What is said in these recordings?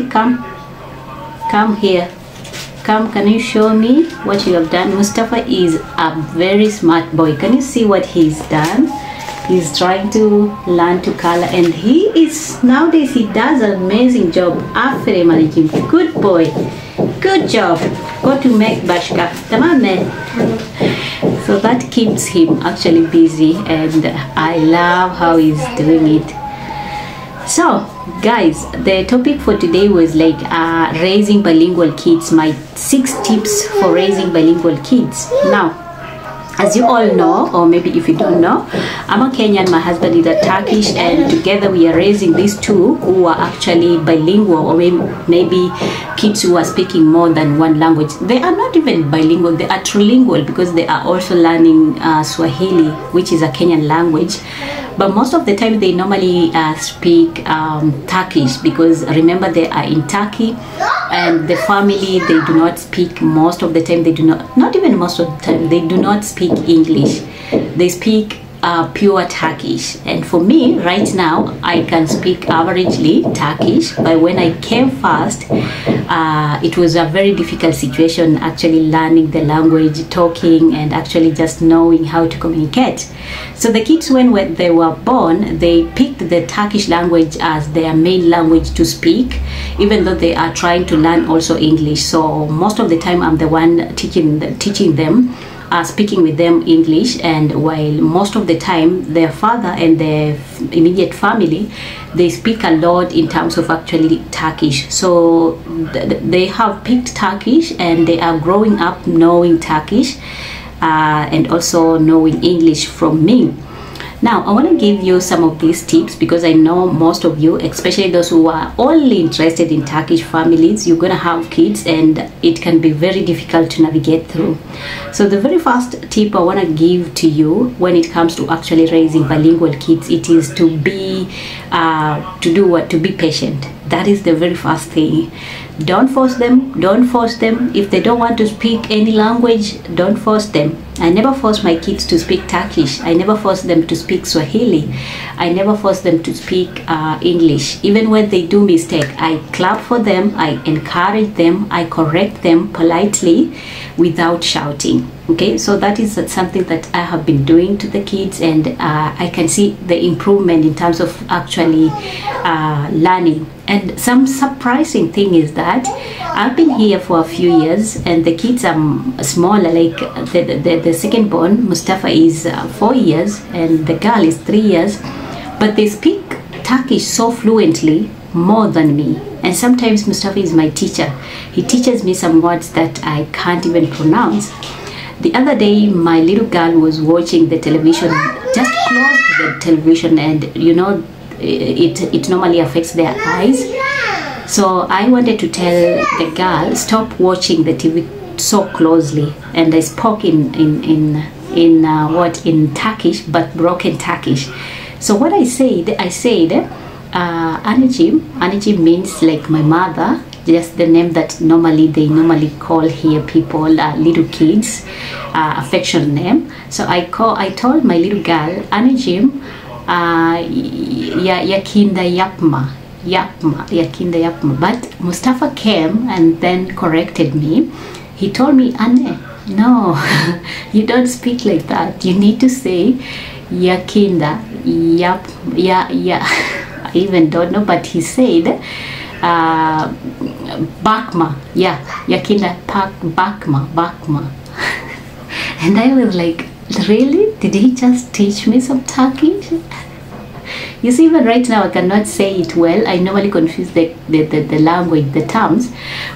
come here. Come, can you show me what you have done? Mustafa is a very smart boy. Can you see what he's done? He's trying to learn to color, and nowadays he does an amazing job. After managing, good boy, good job. Go to make bashka, tamam man. So that keeps him actually busy, and I love how he's doing it. So guys, the topic for today was like raising bilingual kids, my 6 tips for raising bilingual kids. Now, as you all know, or maybe if you don't know, I'm a Kenyan, my husband is a Turkish, and together we are raising these two who are actually bilingual, or maybe kids who are speaking more than one language. They are not even bilingual, they are trilingual, because they are also learning Swahili, which is a Kenyan language. But most of the time they normally speak Turkish, because remember they are in Turkey, and the family, they do not speak, most of the time they do not even most of the time, they do not speak English. They speak pure Turkish. And for me right now, I can speak averagely Turkish, but when I came first, it was a very difficult situation actually learning the language, talking, and actually just knowing how to communicate. So the kids, when they were born, they picked the Turkish language as their main language to speak, even though they are trying to learn also English. So most of the time I'm the one teaching them, speaking with them English, and while most of the time their father and their immediate family, they speak a lot in terms of actually Turkish. So they have picked Turkish, and they are growing up knowing Turkish and also knowing English from me. Now I want to give you some of these tips, because I know most of you, especially those who are only interested in Turkish families, you're gonna have kids and it can be very difficult to navigate through. So the very first tip I want to give to you when it comes to actually raising bilingual kids, it is to be to be patient. That is the very first thing. Don't force them. If they don't want to speak any language, don't force them. I never force my kids to speak Turkish. I never force them to speak Swahili. I never force them to speak English. Even when they do mistake, I clap for them, I encourage them, I correct them politely without shouting. Okay, so that is something that I have been doing to the kids, and I can see the improvement in terms of actually learning. And some surprising thing is that I've been here for a few years, and the kids are smaller. Like the second born, Mustafa, is 4 years, and the girl is 3 years, but they speak Turkish so fluently, more than me. And sometimes Mustafa is my teacher. He teaches me some words that I can't even pronounce. The other day, my little girl was watching the television, just close to the television, and you know, it normally affects their eyes. So I wanted to tell the girl, stop watching the TV so closely, and I spoke in Turkish, but broken Turkish. So what I said, Anneciğim means like my mother, just the name that they normally call here people, little kids, affection name. So I told my little girl, Anneciğim, ya kinda yapma, ya kinda yapma. But Mustafa came and then corrected me. He told me, Anne, no, you don't speak like that. You need to say ya kinda yap, ya. I even don't know, but he said bakma, yakinda bakma. And I was like, really? Did he just teach me some Turkish? You see, even right now I cannot say it well. I normally confuse the language, the terms,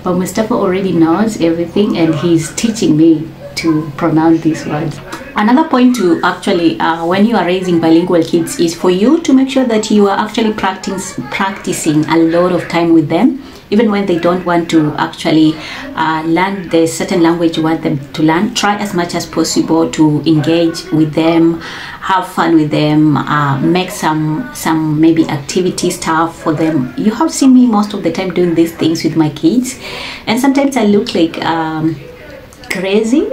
but Mustafa already knows everything, and he's teaching me to pronounce these words. Another point to actually, when you are raising bilingual kids, is for you to make sure that you are actually practicing a lot of time with them, even when they don't want to actually learn the certain language you want them to learn. Try as much as possible to engage with them, have fun with them, make some maybe activity stuff for them. You have seen me most of the time doing these things with my kids, and sometimes I look like crazy.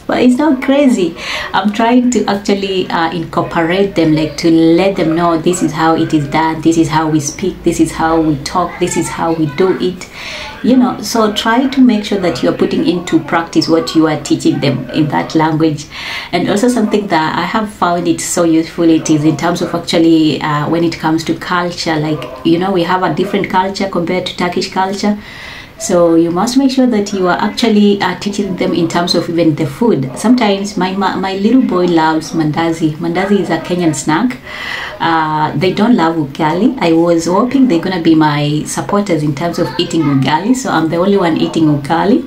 But it's not crazy. I'm trying to actually incorporate them, like to let them know this is how it is done, this is how we speak, this is how we talk, this is how we do it, you know. So try to make sure that you're putting into practice what you are teaching them in that language. And also something that I have found it so useful, it is in terms of actually when it comes to culture, like, you know, we have a different culture compared to Turkish culture. So you must make sure that you are actually teaching them in terms of even the food. Sometimes my little boy loves mandazi. Mandazi is a Kenyan snack. They don't love ugali. I was hoping they're gonna be my supporters in terms of eating ugali. So I'm the only one eating ugali.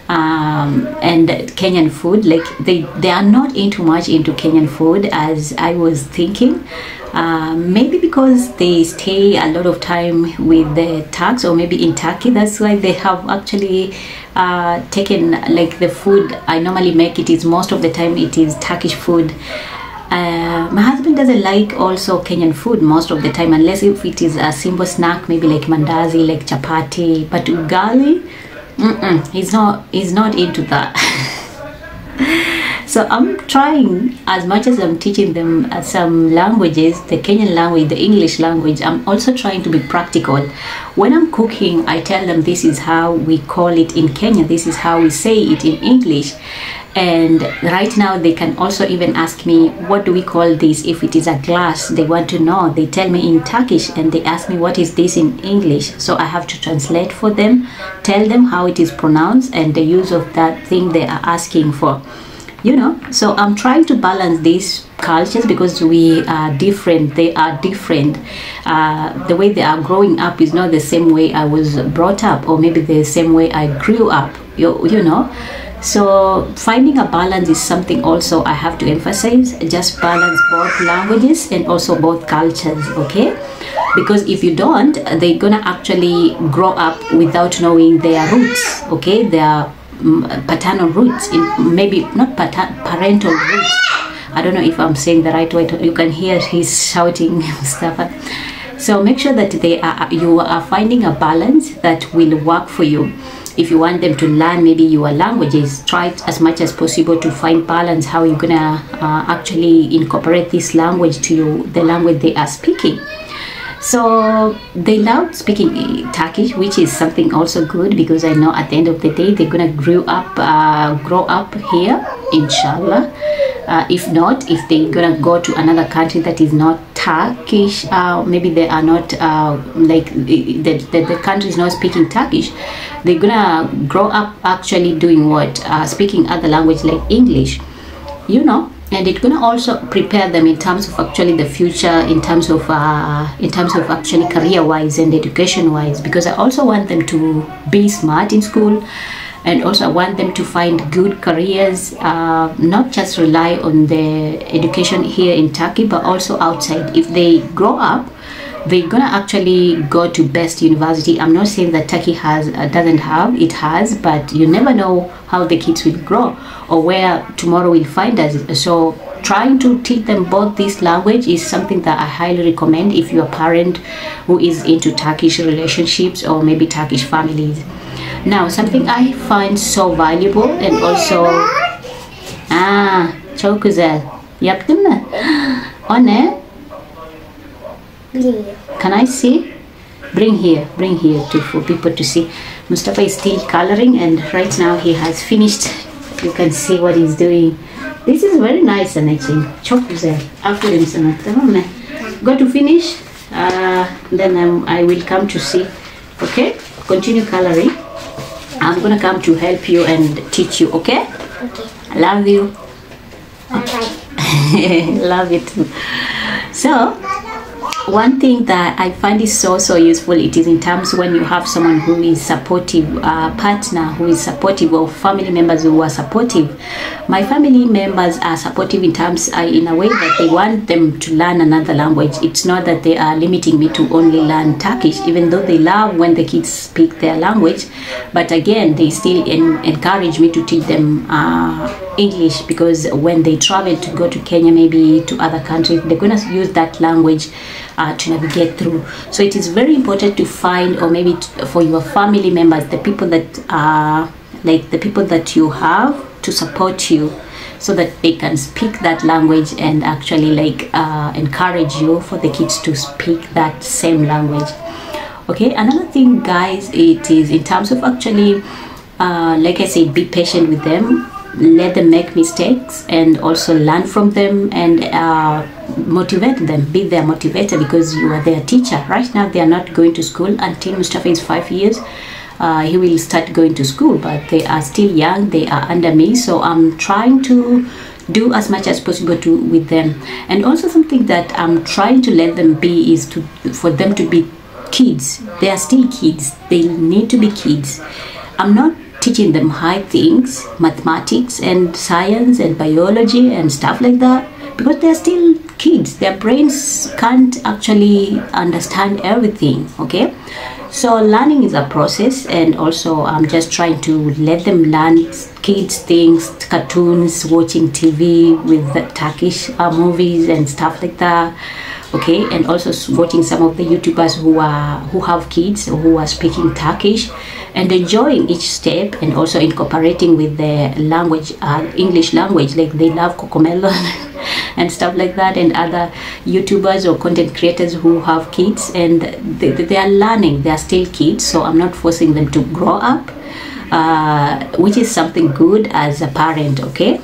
And Kenyan food, like they are not into much into Kenyan food as I was thinking. Maybe because they stay a lot of time with the Turks, or maybe in Turkey, that's why they have actually taken, like, the food I normally make, it is most of the time it is Turkish food. My husband doesn't like also Kenyan food most of the time, unless if it is a simple snack, maybe like mandazi, like chapati. But ugali, he's not into that. So I'm trying, as much as I'm teaching them some languages, the Kenyan language, the English language, I'm also trying to be practical. When I'm cooking, I tell them this is how we call it in Kenya, this is how we say it in English. And right now they can also even ask me, what do we call this? If it is a glass, they want to know. They tell me in Turkish and they ask me, what is this in English? So I have to translate for them, tell them how it is pronounced and the use of that thing they are asking for. You know, so I'm trying to balance these cultures because we are different, they are different. The way they are growing up is not the same way I was brought up, or maybe the same way I grew up, you know. So finding a balance is something also I have to emphasize. Just balance both languages and also both cultures, okay? Because if you don't, they're gonna actually grow up without knowing their roots, okay? Their paternal roots, in maybe not parental roots. I don't know if I'm saying the right way. You can hear he's shouting stuff. So make sure that you are finding a balance that will work for you. If you want them to learn maybe your languages, try as much as possible to find balance how you're gonna actually incorporate this language to the language they are speaking. So they love speaking Turkish, which is something also good, because I know at the end of the day they're gonna grow up here, inshallah. If not, if they're gonna go to another country that is not Turkish, maybe they are not like the country is not speaking Turkish, they're gonna grow up actually doing what, speaking other language like English, you know. And it's gonna also prepare them in terms of actually the future, in terms of actually career-wise and education-wise, because I also want them to be smart in school, and also I want them to find good careers, not just rely on the education here in Turkey, but also outside. If they grow up, they're gonna actually go to best university. I'm not saying that Turkey doesn't have, it has, but you never know how the kids will grow or where tomorrow will find us. So trying to teach them both this language is something that I highly recommend if you're a parent who is into Turkish relationships or maybe Turkish families. Now, something I find so valuable and also çok güzel. Yaptın mı? O ne? Can I see? Bring here for people to see. Mustafa is still coloring, and right now he has finished. You can see what he's doing. This is very nice, Anachin. Çok güzel. Aferin sana, tamam mı? Go to finish, then I will come to see. Okay? Continue coloring. I'm gonna come to help you and teach you, okay? Okay. I love you. Bye. Love it too. So, one thing that I find is so useful, it is in terms when you have someone who is supportive, partner who is supportive, or family members who are supportive. My family members are supportive in terms in a way that they want them to learn another language. It's not that they are limiting me to only learn Turkish, even though they love when the kids speak their language. But again, they still encourage me to teach them English, because when they travel to go to Kenya, maybe to other countries, they're going to use that language to navigate through. So it is very important to find, or maybe for your family members, the people that are like the people that you have to support you so that they can speak that language and actually like encourage you for the kids to speak that same language. Okay, another thing guys, it is in terms of actually like I said, be patient with them, let them make mistakes and also learn from them, and motivate them, be their motivator, because you are their teacher. Right now they are not going to school until Mustafa is 5 years. He will start going to school, but they are still young, they are under me, so I'm trying to do as much as possible with them. And also something that I'm trying to let them be is for them to be kids. They are still kids, they need to be kids. I'm not teaching them high things, mathematics and science and biology and stuff like that, because they're still kids. Their brains can't actually understand everything. Okay, so learning is a process, and also I'm just trying to let them learn kids things, cartoons, watching TV with the Turkish movies and stuff like that. Okay, and also watching some of the YouTubers who have kids who are speaking Turkish, and enjoying each step, and also incorporating with the language, English language, like they love Cocomelon and stuff like that, and other YouTubers or content creators who have kids, and they are learning. They are still kids, so I'm not forcing them to grow up, which is something good as a parent. Okay,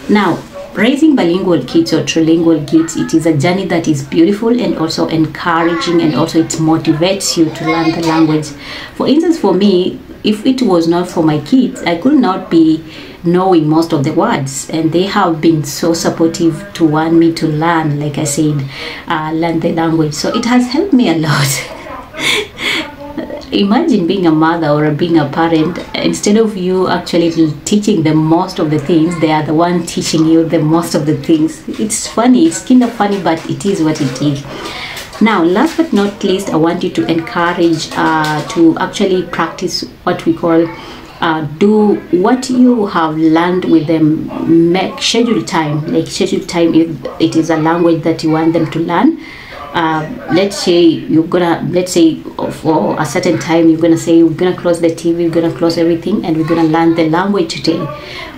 now raising bilingual kids or trilingual kids, it is a journey that is beautiful and also encouraging, and also it motivates you to learn the language. For instance, for me, if it was not for my kids, I could not be knowing most of the words, and they have been so supportive to want me to learn, like I said, learn the language. So it has helped me a lot. Imagine being a mother or being a parent, instead of you actually teaching them most of the things, they are the one teaching you the most of the things. It's funny, it's kind of funny, but it is what it is. Now, last but not least, I want you to encourage to actually practice what we call do what you have learned with them. Make schedule time, like schedule time if it is a language that you want them to learn. Let's say for a certain time you're gonna say we're gonna close the TV, we're gonna close everything, and we're gonna learn the language today.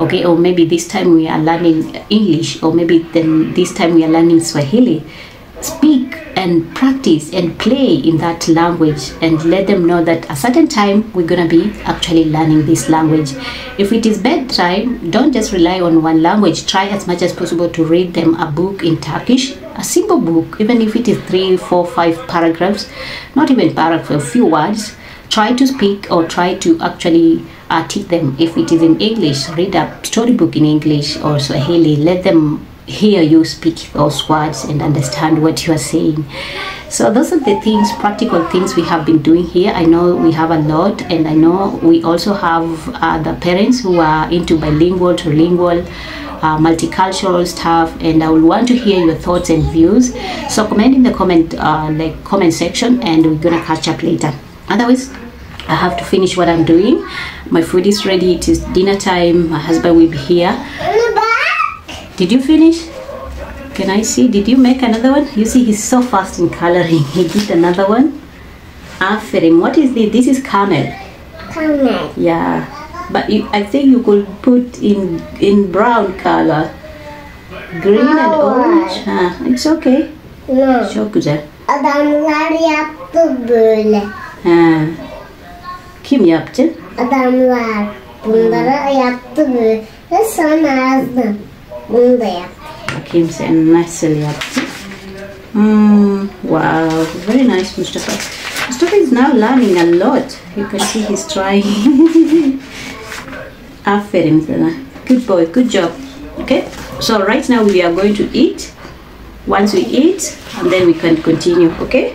Okay, or maybe this time we are learning English, or maybe then this time we are learning Swahili. Speak and practice and play in that language, and let them know that a certain time we're gonna be actually learning this language. If it is bedtime, don't just rely on one language. Try as much as possible to read them a book in Turkish, a simple book, even if it is 3, 4, 5 paragraphs, not even paragraphs, a few words. Try to speak or try to actually teach them. If it is in English, read a storybook in English or Swahili. Let them hear you speak those words and understand what you are saying. So those are the things, practical things we have been doing here. I know we have a lot, and I know we also have the parents who are into bilingual, trilingual, multicultural stuff, and I will want to hear your thoughts and views. So comment in the comment section, and we're gonna catch up later. Otherwise, I have to finish what I'm doing. My food is ready. It is dinner time. My husband will be here. Did you finish? Can I see? Did you make another one? You see, he's so fast in coloring. He did another one. Aferim. What is this? This is camel. Camel. Yeah. But I think you could put in brown color. Green and orange. It's okay. No. Çok güzel. Adamlar yaptı böyle. Kim yaptı? Adamlar bunlara yaptı böyle. Sonra yazdım. Bunu da yaptı. Bakayım sen nasıl yaptın? Wow, very nice, Mustafa. Mustafa is now learning a lot. You can see he's trying. Aferin sana. Good boy, good job. Okay, so right now we are going to eat. Once we eat, and then we can continue. Okay.